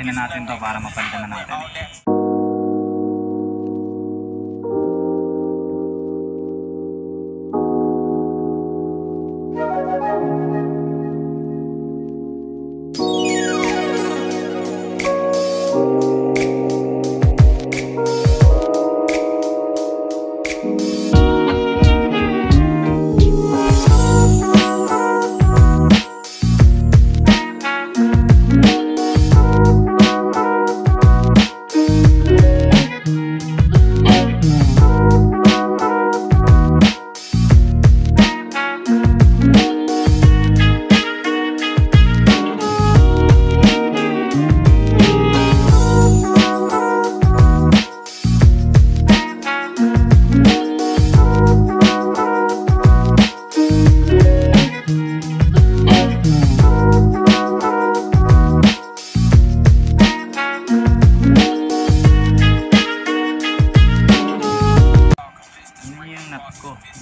baklasin na natin to para mapalitan na natin.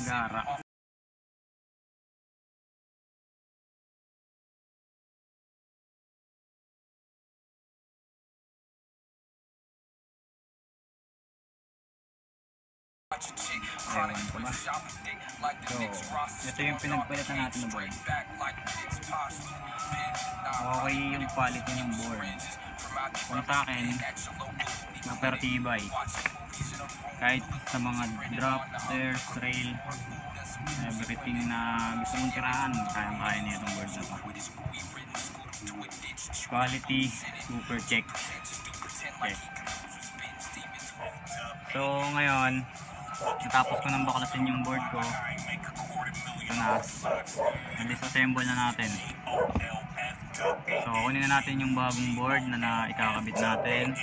Gara. Ewan ko ba. So, ito yung pinagpalitan natin ng board. Okay yung quality ng board. Kung sa akin, mapertibay. Kahit sa mga drop, stairs, rail, everything na gusto mong tirahan, kayang-kaya niya itong board na to. Quality, super check. Okay. So ngayon, natapos ko nang baklasin yung board ko. Ito na, na-disassemble na natin. So kunin na natin yung bagong board na ikakabit natin.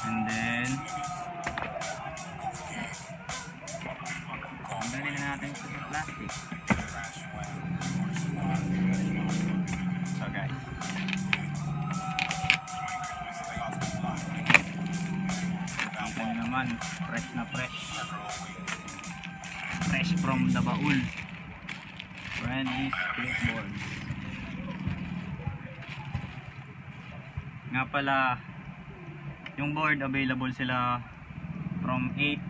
And then tanggalin na natin sa plastic. So guys, ito naman, fresh na fresh. Fresh from the baul. Friendly split board. Nga pala, yung board available sila from 8.0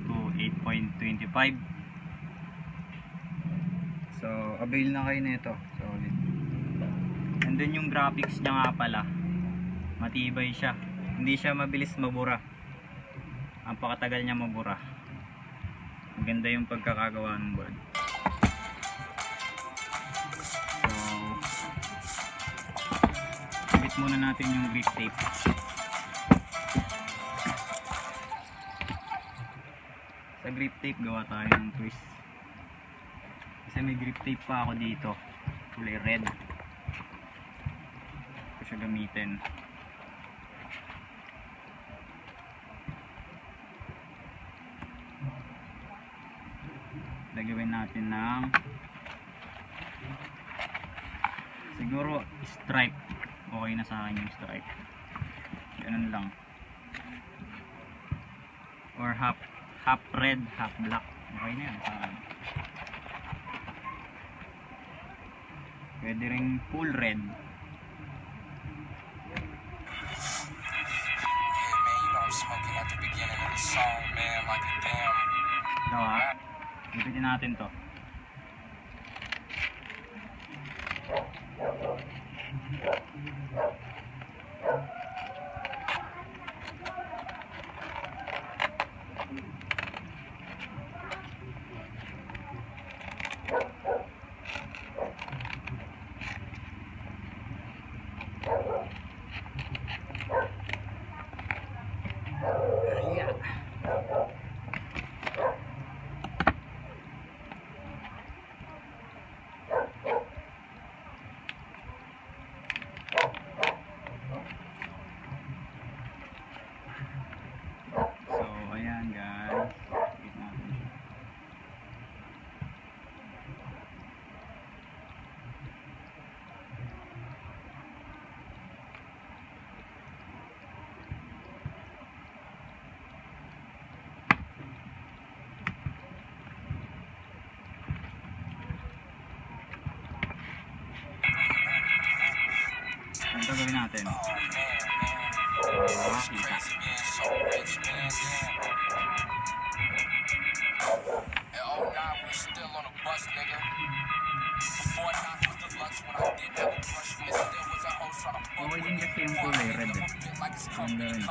to 8.25. So avail na kayo nito, solid. And then yung graphics nya nga pala, matibay siya, hindi siya mabilis mabura, ang pakatagal nya mabura. Maganda yung pagkakagawa ng board. So ibit muna natin yung grip tape. Sa grip tape gawa tayo ng twist, kasi may grip tape pa ako dito, kulay red. Ito siya gamitin. Lagawin natin ng siguro stripe. Okay na sa akin yung stripe, ganun lang, or half red, half black. Okay na yan sa akin. Pwede ring full red. Ito ha, ipitin natin to. natin. Makakita. Okay din kasi yung kulay red eh. Ganda rin.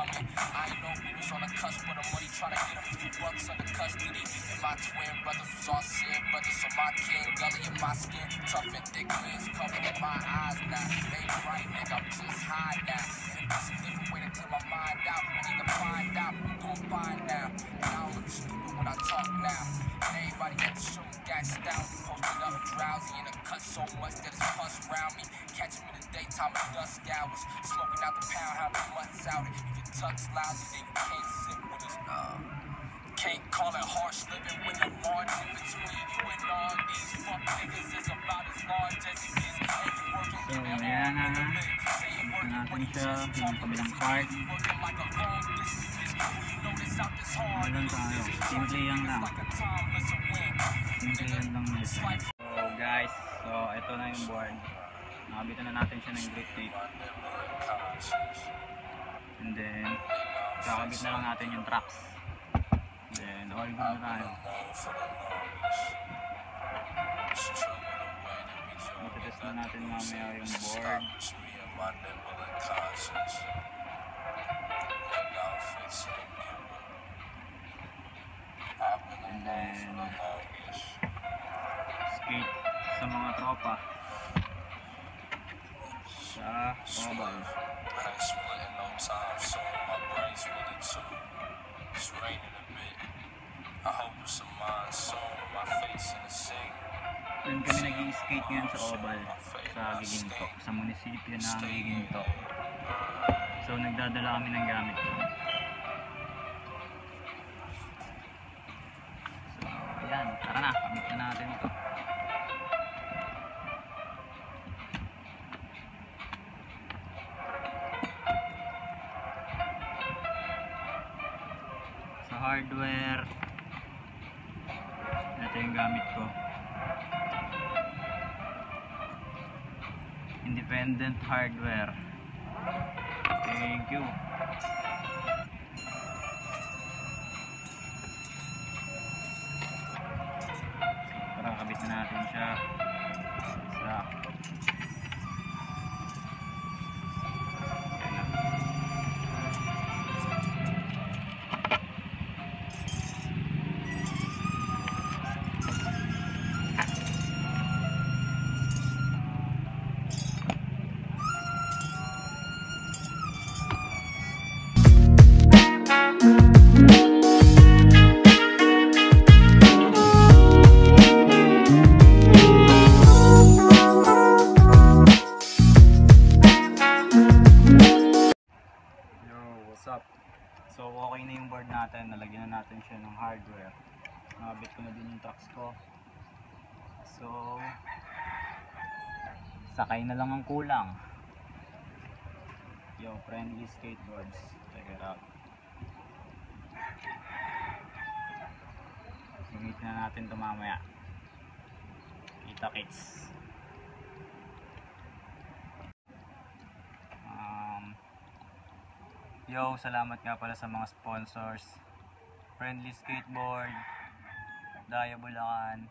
Everybody got the show gassed down, posted up drowsy in a cut so much that it's pus around me. Catch him in the daytime at dusk hours, smoking out the pound, how many months out it. If your tuck's lousy, then you can't sit with us. Can't call it harsh living when the margin between you and all these fuck niggas is about as large as it gets. And you working So, in that ayan na. say you Gusto working natin when you siya. Yung kabilang part. working like a long distance bitch. Who you know that's out this hard. Ano tayo? Simple yan lang. Like a timeless win. Simple yan lang nito. So guys, so ito na yung board. Nakabitan na natin siya ng grip tape. And then, kakabit na lang natin yung tracks. Then, all good na tayo. Matitest na natin mamaya yung board. And then, skate sa mga tropa sa oval. Then kami nag-i-skate ngayon sa oval sa Giginto, sa munisipyo ng Giginto. So nagdadala kami ng gamit. So ayan, tara na, kamit na natin ito. Sa hardware, ito yung gamit ko. Independent hardware. Thank you. Para kabit na natin siya sa So okay na yung board natin, nalagyan na natin siya ng hardware. Nakabit ko na din yung tracks ko. So sakay na lang ang kulang. Yo, friendly skateboards, check it out. Gamitin na natin ito mamaya. Kita kits. Yo, salamat nga pala sa mga sponsors. Friendly Skateboard, Daya Bulacan,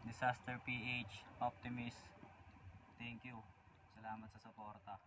Disaster PH, Optimist. Thank you. Salamat sa suporta.